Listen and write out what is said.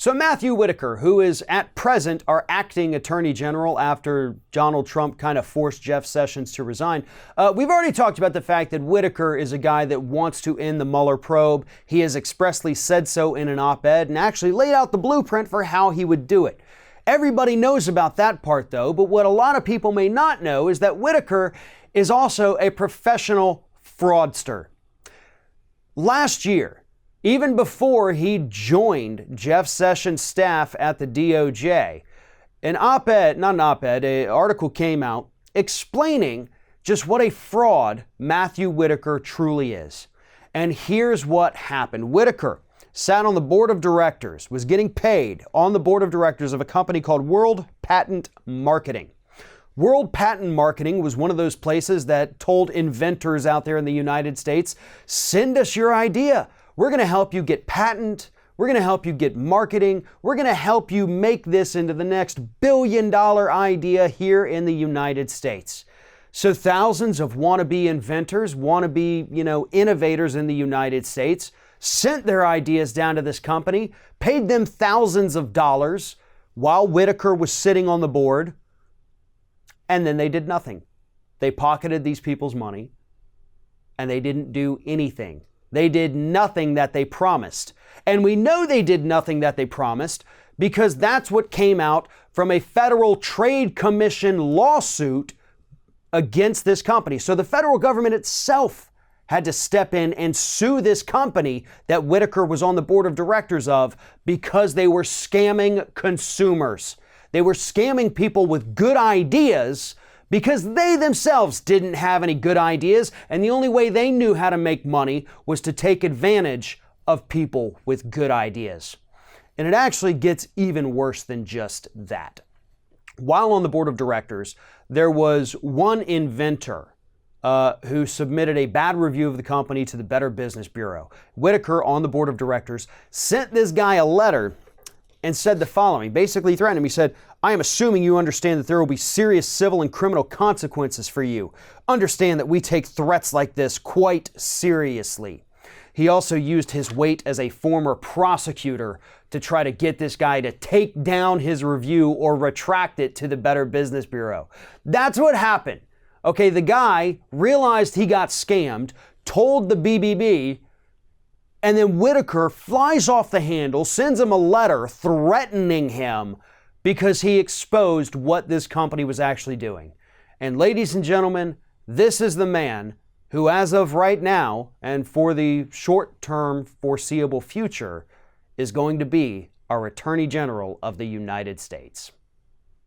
So Matthew Whitaker, who is at present our acting attorney general after Donald Trump kind of forced Jeff Sessions to resign, we've already talked about the fact that Whitaker is a guy that wants to end the Mueller probe. He has expressly said so in an op-ed and actually laid out the blueprint for how he would do it. Everybody knows about that part though, but what a lot of people may not know is that Whitaker is also a professional fraudster. Last year, even before he joined Jeff Sessions' staff at the DOJ, an article came out explaining just what a fraud Matthew Whitaker truly is. And here's what happened. Whitaker sat on the board of directors, was getting paid on the board of directors of a company called World Patent Marketing. World Patent Marketing was one of those places that told inventors out there in the United States, send us your idea. We're going to help you get patent. We're going to help you get marketing. We're going to help you make this into the next billion-dollar idea here in the United States. So thousands of wannabe inventors, wannabe, innovators in the United States sent their ideas down to this company, paid them thousands of dollars while Whitaker was sitting on the board, and then they did nothing. They pocketed these people's money, and they didn't do anything. They did nothing that they promised. And we know they did nothing that they promised because that's what came out from a Federal Trade Commission lawsuit against this company. So the federal government itself had to step in and sue this company that Whitaker was on the board of directors of because they were scamming consumers. They were scamming people with good ideas because they themselves didn't have any good ideas, and the only way they knew how to make money was to take advantage of people with good ideas. And it actually gets even worse than just that. While on the board of directors, there was one inventor who submitted a bad review of the company to the Better Business Bureau. Whitaker, on the board of directors, sent this guy a letter and said the following. Basically threatened him. He said, I am assuming you understand that there will be serious civil and criminal consequences for you. Understand that we take threats like this quite seriously. He also used his weight as a former prosecutor to try to get this guy to take down his review or retract it to the Better Business Bureau. That's what happened. Okay, the guy realized he got scammed, told the BBB, and then Whitaker flies off the handle, sends him a letter threatening him because he exposed what this company was actually doing. And ladies and gentlemen, this is the man who, as of right now, and for the short-term foreseeable future, is going to be our Attorney General of the United States.